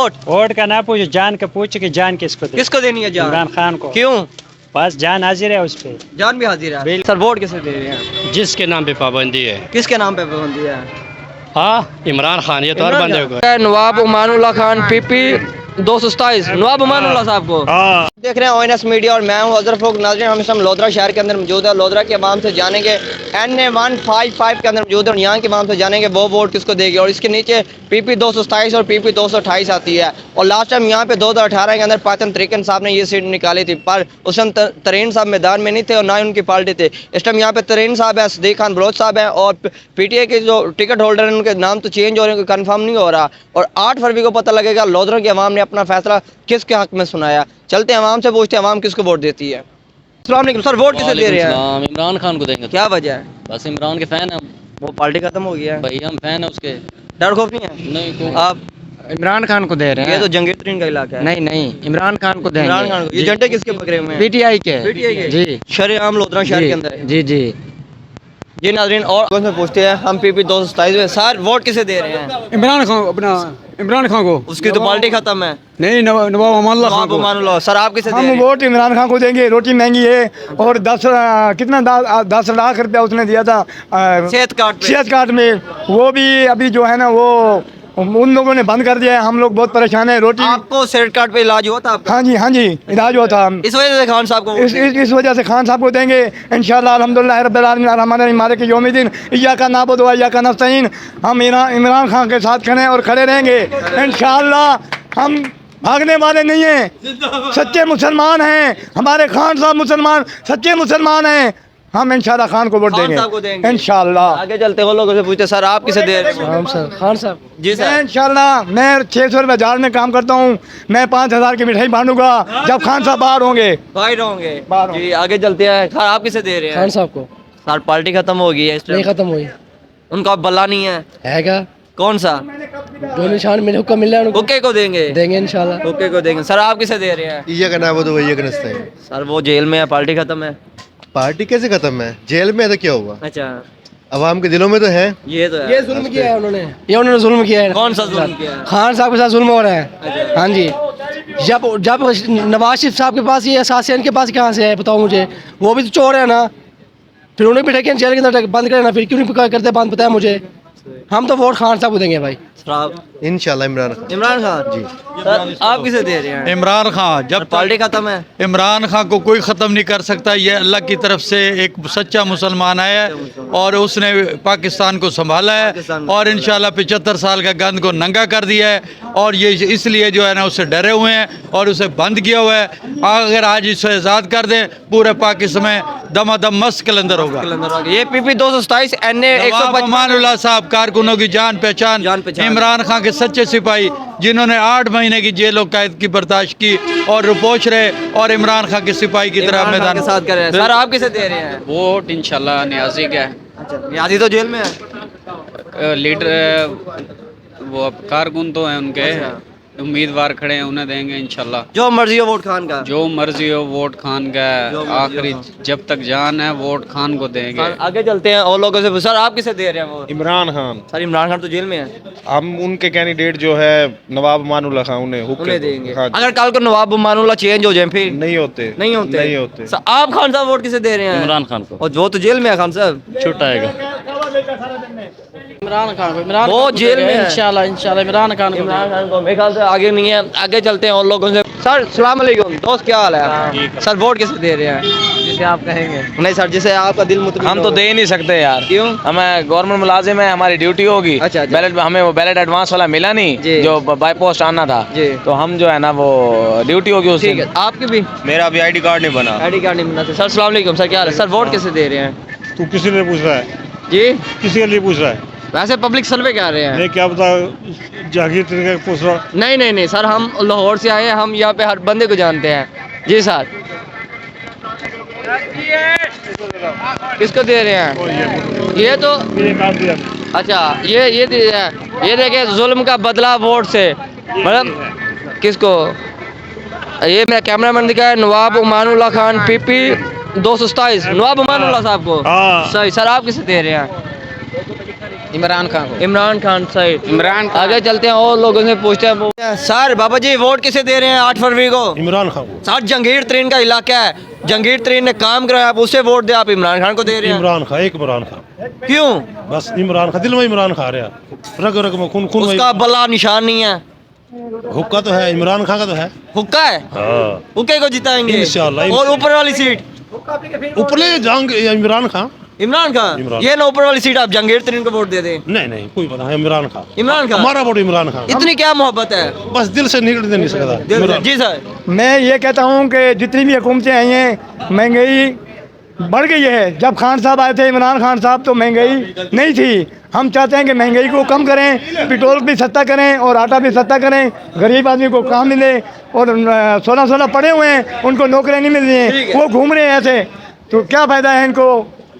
Vote? Vote का ना पूछो, जान का पूछ कि जान किसको दे। किसको देनी है जान? इमरान खान को। क्यों? बस जान हाजिर है उस पे। जान भी हाजिर है। सर वोट किसे दे रहे हैं? जिसके नाम पे पाबंदी है। किसके नाम पे पाबंदी है? हाँ, इमरान खान, ये तो हर बंदे को। नवाब उमानुल्लाह खान पीपी 227 नवाब उमानुल्लाह साहब को देख रहे हैं ONS मीडिया और मैं हूं अजहर फारूक। नाज़रीन, हम इस समय लोधरा शहर के अंदर मौजूद है। लोधरा के अवाम से जानेंगे NA 155 के अंदर मौजूद है और यहाँ के अवाम से जानेंगे वो वोट किसको देगी। और इसके नीचे PP 227 और PP 228 आती है। और लास्ट टाइम यहाँ पे 2018 के अंदर पाकिस्तान तहरीक साहब ने ये सीट निकाली थी, पर उस टाइम तरीन साहब मैदान में नहीं थे और ना ही उनकी पार्टी थे। इस टाइम यहाँ पे तरीन साहब है, सदीक खान बलोच साहब हैं और PTA के जो टिकट होल्डर हैं उनके नाम तो चेंज हो रहे हैं, कन्फर्म नहीं हो रहा। और 8 फरवरी को पता लगेगा लोधरा की अवाम ने अपना फैसला किसके हक में सुनाया। चलते हैं अवाम से, पूछते हैं अवाम किसको वोट देती है। अस्सलाम वालेकुम सर, वोट किसे दे रहे हैं? इमरान खान को देंगे। क्या वजह है? बस इमरान के फैन है वो पार्टी खत्म हो गया है भाई, हम फैन है उसके। डर खौफ नहीं है? नहीं क्यों? आप इमरान खान को दे रहे ये हैं। तो जंगीर तरीन का इलाका है। नहीं नहीं, इमरान खान को देंगे। इमरान खान को। ये झंडे किसके पकड़े हुए हैं? PTI के। PTI के? जी शरेआम लोधरा शहर के अंदर है। जी जी। जी नाज़रीन, और कौन से पूछते हैं हम PP 227 में सर वोट किसे दे रहे हैं? इमरान खान, अपना इमरान खान को। उसकी तो पार्टी खत्म है। नहीं, नवाब उमानुल्लाह खान को। उमानुल्लाह। सर आप किसे दे हम रहे हैं? वोट इमरान खान को देंगे। रोटी महंगी है और 10 लाख रुपया उसने दिया था सेहत कार्ड में, वो भी अभी जो है ना वो उन लोगों ने बंद कर दिया है। हम लोग बहुत परेशान है। रोटी आपको सेहत कार्ड पे इलाज हुआ था आपका? हाँ जी इलाज हुआ था। इस वजह से खान साहब को इस वजह से खान साहब को देंगे इंशाअल्लाह। अल्हम्दुलिल्लाह रब्बिल आलमीन अर्रहमान अर्रहीम मालिक यौमिद्दीन इय्याका नअबुदु व इय्याका नस्तईन। हम इमरान खान के साथ खड़े और खड़े रहेंगे इंशाअल्लाह। हम भागने वाले नहीं हैं, सच्चे मुसलमान हैं। हमारे खान साहब मुसलमान, सच्चे मुसलमान हैं। हम इंशाअल्लाह खान को वोट देंगे इंशाअल्लाह। आगे चलते हो लोगों से पूछते सर आप किसे दे रहे हैं? खान साहब जी सर। इंशाअल्लाह मैं 600 रुपये हजार में काम करता हूँ। मैं 5000 की मिठाई बांटूंगा जब खान साहब बाहर होंगे। बाहर होंगे जी। आगे चलते हैं। सर आप किसे दे रहे हैं? खान साहब को। सर पार्टी खत्म हो गई है इस नहीं टाइम। खत्म हुई उनका बल्ला नहीं है क्या? कौन सा? जो निशान मिले हुक्म मिल रहा है उनको ओके को देंगे इंशाल्लाह। ओके को देंगे। सर आप किसे दे रहे हैं? ये करना है वो तो वही करना है। सर वो जेल में है, पार्टी खत्म है। पार्टी कैसे खत्म है? जेल में है तो क्या हुआ? अच्छा अवाम के दिलों में तो है। ये तो है। ये जुल्म किया है उन्होंने, जुल्म किया है। कौन सा जुल्म किया है? खान साहब के साथ जुल्म हो रहा है। हाँ जी, जब नवाज शरीफ साहब के पास ये असासे इनके पास कहाँ से है बताओ मुझे? वो भी तो चोर है ना, फिर उन्हें बिठा के जेल के अंदर बंद करे ना, फिर क्यों नहीं करते बंद? बताया मुझे। हम तो वोट खान साहब को देंगे भाई इंशाल्लाह। इमरान खान जी। सर आप किसे दे रहे हैं? इमरान खान। जब पार्टी खत्म है इमरान खान को कोई ख़त्म नहीं कर सकता। ये अल्लाह की तरफ से एक सच्चा मुसलमान है और उसने पाकिस्तान को संभाला है और इंशाल्लाह 75 साल का गंद को नंगा कर दिया है। और ये इसलिए जो है ना उससे डरे हुए हैं और उसे बंद किया हुआ है। अगर आज इसे आज़ाद कर दें पूरे पाकिस्तान में दमादम मस्त कलंदर होगा। ये PP 227 NA 155 उमानुल्लाह साहब कारकुनों की जान पहचान इमरान खान के सच्चे सिपाही जिन्होंने 8 महीने की जेल कैद की बर्दाश्त की और रुपोश रहे और इमरान खान के सिपाही की तरह मैदान के साथ कर रहे हैं। सर आप किसे दे रहे हैं? वोट इंशाल्लाह न्याजी का है। अच्छा, नियाजी तो जेल में है। लीडर वो कारकुन तो हैं उनके, उम्मीदवार खड़े हैं, उन्हें देंगे इंशाल्लाह। जो मर्जी हो वोट खान का। जो मर्जी हो वोट खान का है। आखिरी जब तक जान है वोट खान को देंगे। आगे चलते हैं और लोगों से। सर आप किसे दे रहे हैं वोट? इमरान खान। सर इमरान खान तो जेल में है। हम उनके कैंडिडेट जो है नवाब उमानुल्लाह खान उन्हें देंगे। हाँ। अगर कल को नवाब उमानुल्लाह चेंज हो जाए फिर? नहीं होते। सर आप खान साहब वोट किसे दे रहे हैं? इमरान खान को। और वो तो जेल में है खान साहब। छुट्टा आएगा इमरान खान को। वो जेल में है। इंशाल्लाह इमरान खान को। मेरे ख्याल से आगे नहीं है। आगे चलते हैं और लोगों से। सर सलाम अलैकुम दोस्त, क्या हाल है? सर वोट किसे दे रहे हैं? जिसे आप कहेंगे। नहीं सर, जिसे आपका दिल मुतमिन हम तो दे ही नहीं सकते यार। क्यों? हमें गवर्नमेंट मुलाजिम है, हमारी ड्यूटी होगी। अच्छा। बैलेट हमें वो बैलेट एडवांस वाला मिला नहीं जो बाई पोस्ट आना था जी। तो हम जो है ना वो ड्यूटी होगी उस ठीक है। आपकी भी? मेरा अभी ID कार्ड नहीं बना। ID कार्ड नहीं बना। सर सलाम अलैकुम सर, क्या हाल है? सर वोट किसे दे रहे हैं? तू किसी ने पूछ रहा है? जी किसी के लिए पूछ रहा है? वैसे पब्लिक सर्वे क्या रहे हैं? नहीं क्या बता, जागीर तरीके पूछ रहा। नहीं सर, हम लाहौर से आए हैं, हम यहाँ पे हर बंदे को जानते हैं। जी सर किसको दे रहे हैं? ये तो अच्छा ये देखे जुल्म का बदला वोट से, मतलब किसको? ये मेरा कैमरामैन दिखा है नवाब उमानुल्लाह खान PP 227 नवाब उमानुल्लाह साहब को। सही। सर आप किसे दे रहे हैं? इमरान खान को। इमरान खान सही। इमरान खान। आगे चलते हैं और लोगों से पूछते हैं। सर बाबा जी वोट किसे दे रहे हैं 8 फरवरी को? इमरान खान को। सर जंगीर तरीन का इलाका है, जंगीर तरीन ने काम कराया, आप उसे वोट दे, आप इमरान खान को दे रहे हैं? इमरान खान, एक इमरान खान। क्यों? बस इमरान खान, दिल में इमरान खान रहा, रग रग में खून खून उसका बल्ला निशान नहीं है। हुक्का तो है, इमरान खान का तो है। हुक्का है, हाँ। हुक्के को जिताएंगे इंशाल्लाह। और ऊपर वाली सीट ऊपरले जाएंगे इमरान खान। इमरान खान। इमरान। ये ना ऊपर वाली सीट आप जंगीर तरीन को वोट दे दें? नहीं नहीं, कोई पता है, इमरान खान। इमरान खान। हमारा वोट इमरान खान। इतनी क्या मोहब्बत है? बस दिल से निकल नहीं सकता। जी सर। मैं ये कहता हूँ कि जितनी भी हुकूमतें आई हैं, महंगाई बढ़ गई है। जब खान साहब आए थे, इमरान खान साहब, तो महंगाई नहीं थी। हम चाहते हैं कि महंगाई को कम करें, पेट्रोल भी सस्ता करें और आटा भी सस्ता करें, गरीब आदमी को काम मिले। और 16 पढ़े हुए हैं, उनको नौकरियाँ नहीं मिल रही हैं, वो घूम रहे हैं ऐसे, तो क्या फ़ायदा है इनको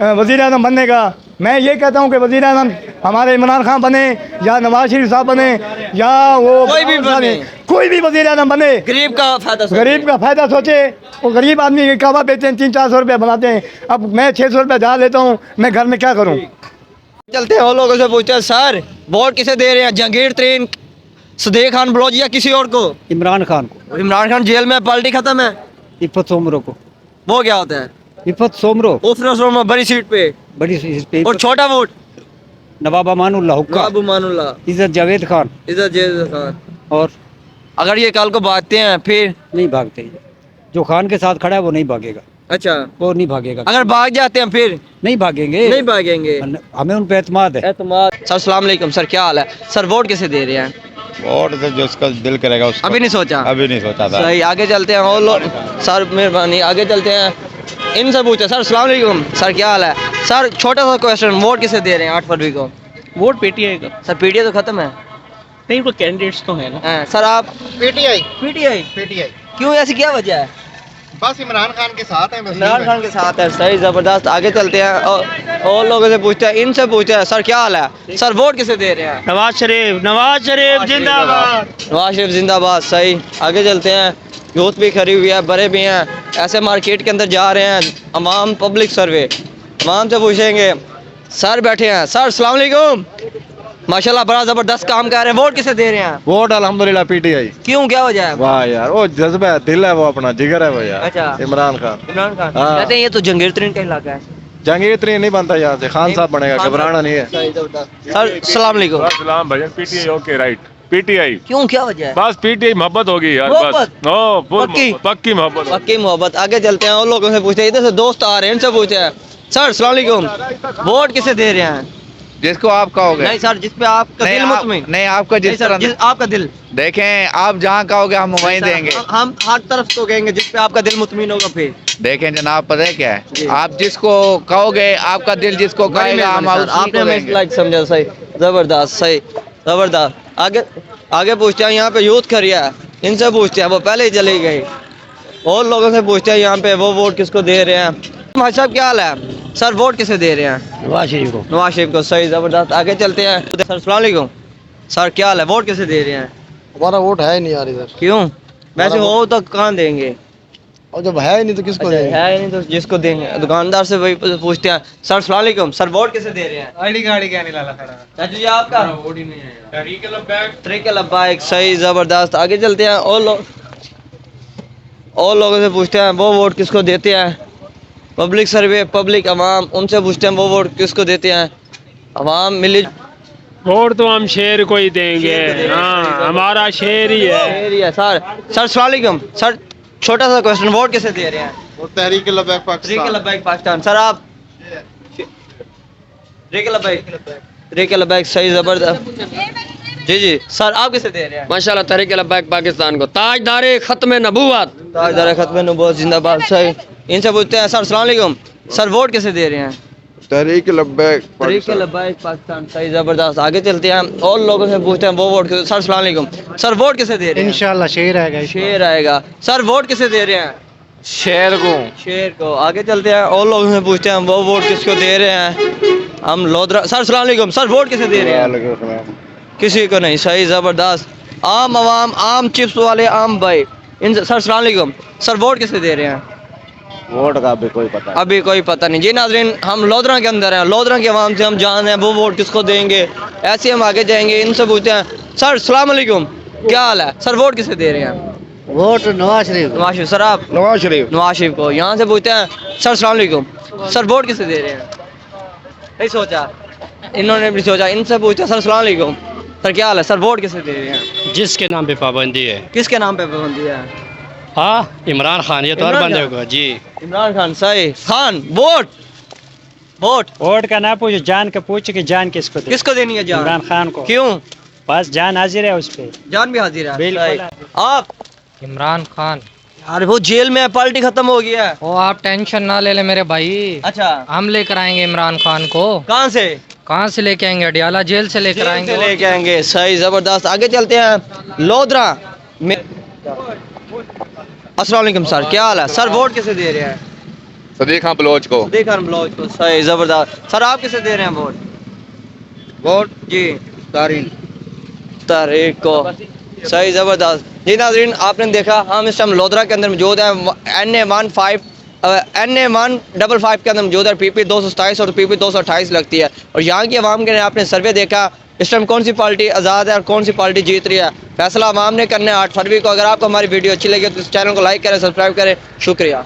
वज़ीर आज़म बनने का। मैं ये कहता हूँ कि वज़ीर आज़म हमारे इमरान खान बने या नवाज शरीफ साहब बने या वो कोई भी बने, कोई भी वज़ीर आज़म बने, गरीब का फायदा सोचे। गरीब का फायदा सोचे। वो गरीब आदमी के कहवा बेचते हैं, 300-400 रुपये बनाते हैं। अब मैं 600 रुपये जहाँ लेता हूँ, मैं घर में क्या करूँ? चलते हैं और लोगों से पूछते हैं। सर वोट किसे दे रहे हैं, जंगीर तरीन, सदेक खान बलोच या किसी और को? इमरान खान को। इमरान खान जेल में, पार्टी खत्म है, इफ़त सोमरो को। वो क्या होता है? इफ़त सोमरो उफरा बड़ी सीट पे, बड़ी इस पे। और छोटा वोट नवाब अमानुल्लाह हुक्का, अबू मानुल्लाह, इज़्ज़त जावेद खान। इज्जत जेद खान। और अगर ये कल को भागते हैं फिर? नहीं भागते, जो खान के साथ खड़ा है वो नहीं भागेगा। अच्छा, वो नहीं भागेगा। अगर भाग जाते हैं फिर? नहीं भागेंगे, नहीं भागेंगे, हमें उन पे एतमाद है। सर अस्सलाम वालेकुम। सर क्या हाल है? सर वोट किसे दे रहे हैं? वोट से जो उसका दिल करेगा उसको। अभी नहीं सोचा? अभी नहीं सोचा था। सही। आगे चलते हैं और लोग। सर मेहरबानी, आगे चलते हैं, इनसे पूछे। सर अस्सलाम वालेकुम। सर क्या हाल है? सर छोटा सा क्वेश्चन, वोट किसे दे रहे हैं 8 फरवरी को? वोट पीटीआई का। सर पीटीआई तो खत्म है। नहीं, वो कैंडिडेट्स तो है ना। हाँ, सर आप? पीटीआई। पीटीआई क्यों, ऐसी क्या वजह है? बस इमरान खान के साथ है। इमरान खान के साथ है। सही, जबरदस्त। आगे चलते हैं और लोगों से पूछते हैं, इनसे पूछते हैं। सर क्या हाल है? सर वोट किसे दे रहे हैं? नवाज शरीफ, नवाज शरीफ जिंदाबाद। नवाज शरीफ जिंदाबाद। सही। आगे चलते हैं, यूथ भी खड़ी हुई है, बड़े भी हैं, ऐसे मार्केट के अंदर जा रहे हैं। अवाम पब्लिक सर्वे, अवाम से पूछेंगे। सर बैठे हैं। सर अस्सलाम वालेकुम। माशाल्लाह बड़ा जबरदस्त काम कर रहे हैं। वोट किसे दे रहे हैं? वोट अल्हम्दुलिल्लाह पीटीआई। क्यों, क्या वजह है? वाह यार, वो जज्बा है, दिल है, वो अपना जिगर है वो यार। अच्छा। इमरान खान। इमरान खान। हाँ। कहते हैं ये तो जंगीर तरीन का इलाका है। जहांगीर तरीन नहीं बनता यहाँ से, खान साहब बनेगा, घबराना नहीं है। सही, जबरदस्त। सर अस्सलाम वालेकुम। सलाम भाई। PTI okay right, PTI. क्यों, क्या वजह है? बस पीटीआई मोहब्बत होगी यार, मोहब्बत? बस। ओ फुल पक्की? पक्की मोहब्बत। पक्की मोहब्बत। आगे चलते हैं और लोगों से पूछते हैं, इधर से दोस्त आ रहे हैं, इनसे पूछते हैं। सर अस्सलाम वालेकुम। वोट किसे दे रहे हैं? जिसको आप कहोगे। नहीं सर, जिस पे आपका दिल मुतमिन। नहीं, आपको जिस तरह आपका दिल। देखें, आप जहाँ कहोगे हम वहीं देंगे। हम हर तरफ तो कहेंगे जिस पे आपका दिल मुतमिन होगा। फिर देखें जनाब, पता है क्या है, आप जिसको कहोगे, आपका दिल जिसको कहेगा हम आपने हमें लाइक समझा। सही, जबरदस्त। सही, जबरदस्त। आगे पूछते हैं, यहाँ पे यूथ खड़ी है, इनसे पूछते हैं, वो पहले ही चली गई। और लोगों से पूछते हैं यहाँ पे वो वोट किसको दे रहे हैं। भाई साहब क्या हाल है? सर वोट किसे दे रहे हैं? नवाज शरीफ को। नवाज शरीफ को। सही, जबरदस्त। आगे चलते हैं। सर अस्सलाम वालेकुम। सर क्या हाल है? वोट किसे दे रहे हैं? हमारा वोट है नहीं यार इधर। क्यों? वैसे हो तो कहाँ देंगे? और जब है ही नहीं तो किसको अच्छा, देंगे? है नहीं तो जिसको देंगे। दुकानदार से वही पूछते हैं। सर अस्सलाम वालेकुम। सर वोट किसे दे रहे हैं? आईडी गाड़ी क्या नहीं लाला खड़ा। चाचू जी आपका? वोट ही नहीं है। तरीके लब्बाइक। सही, जबरदस्त। आगे चलते हैं और लोगों से पूछते हैं वो वोट किसको देते हैं। पब्लिक सर्वे, पब्लिक अवाम, उनसे पूछते हैं वो वोट किसको देते हैं। अवाम मिली वोट तो हम शेर को ही देंगे। हाँ, हमारा शेर ही है। सर अस्सलाम वालेकुम। सर छोटा सा क्वेश्चन, वोट किसे दे रहे हैं? वो तहरीक लब्बैक तहरीक लब्बैक पाकिस्तान। सर आप? तहरीक लब्बैक। सही, जबरदस्त। जी सर आप किसे दे रहे हैं? माशाल्लाह तहरीक लब्बैक पाकिस्तान को। ताजदारे खत्म नबूवत। ताजदार खत्म नबूवत जिंदाबाद। सही। इनसे पूछते हैं। सर अस्सलाम वालेकुम। सर वोट किसे दे रहे हैं? तहरीक लब्बैक तहरीक लब्बैक पाकिस्तान। सही, जबरदस्त। आगे चलते हैं और लोगों से पूछते हैं वो वोट किसे। सर अस्सलाम वालेकुम। सर वोट किसे दे रहे हैं? इंशाल्लाह शेर आएगा। शेर आएगा। सर वोट किसे दे रहे हैं? शेर को। शेर को। आगे चलते हैं और लोगों से पूछते हैं वो वोट किसको दे रहे हैं। हम लोधरा। सर अस्सलाम वालेकुम। सर वोट किसे दे रहे हैं? किसी को नहीं। सही, जबरदस्त। आम आवाम, आम चिप्स वाले, आम भाई। इन सर अस्सलाम वालेकुम। सर वोट किसे दे रहे हैं? वोट का भी कोई पता अभी कोई पता नहीं। जी नाज़रीन, हम लोधरा के अंदर हैं, लोधरा के अवाम से हम जान रहे हैं वो वोट किसको देंगे। ऐसे हम आगे जाएंगे, इनसे पूछते हैं। सर अस्सलाम वालेकुम, क्या हाल है सर? वोट किसे दे रहे हैं? वोट नवाज शरीफ। नवाज शरीफ। सर आप? नवाज शरीफ। नवाज शरीफ को। यहाँ से पूछते हैं। सर अस्सलाम वालेकुम, सर वोट किसे दे रहे हैं? नहीं सोचा, इन्होंने भी सोचा। इनसे पूछते हैं। सर अस्सलाम वालेकुम, सर क्या हाल है? सर वोट किसे दे रहे हैं? जिसके नाम पे पाबंदी है। किसके नाम पे पाबंदी है? हाँ, इमरान खान, ये तो हर इमरान बंदे खान? को जी। इमरान खान। सही। खान। वोट वोट वोट का ना पूछो, जान का पूछो कि जान किसको दे। किसको देनी है? जान। इमरान खान को। क्यों? बस जान हाजिर है उस पे। जान भी हाजिर है। बिल्कुल। सही। आप? इमरान खान। यार वो जेल में है, पार्टी खत्म हो गया है। वो आप टेंशन ना ले मेरे भाई, अच्छा, हम लेकर आएंगे इमरान खान को। कहाँ से? कहाँ से लेके आएंगे? अडियाला जेल से लेकर जेल आएंगे। से लेके आएंगे। सही, जबरदस्त। आगे चलते हैं। लोधरा में। अस्सलाम वालेकुम सर, क्या हाल है? सर वोट किसे दे रहे हैं? सदीक खान बलोच को। देखा ब्लाउज को। सही, जबरदस्त। सर आप किसे दे रहे हैं वोट? वोट जी तारीख को। सही, जबरदस्त। जी नाज़रीन, आपने देखा हम इस टाइम लोधरा के अंदर मौजूद हैं। NA155 के अंदर मौजूद है। PP 227 और PP 228 लगती है। और यहाँ की आवाम के आपने सर्वे देखा, इस टाइम कौन सी पार्टी आज़ाद है और कौन सी पार्टी जीत रही है, फैसला आवाम ने करना है 8 फरवरी को। अगर आपको हमारी वीडियो अच्छी लगी तो इस चैनल को लाइक करें, सब्सक्राइब करें। शुक्रिया।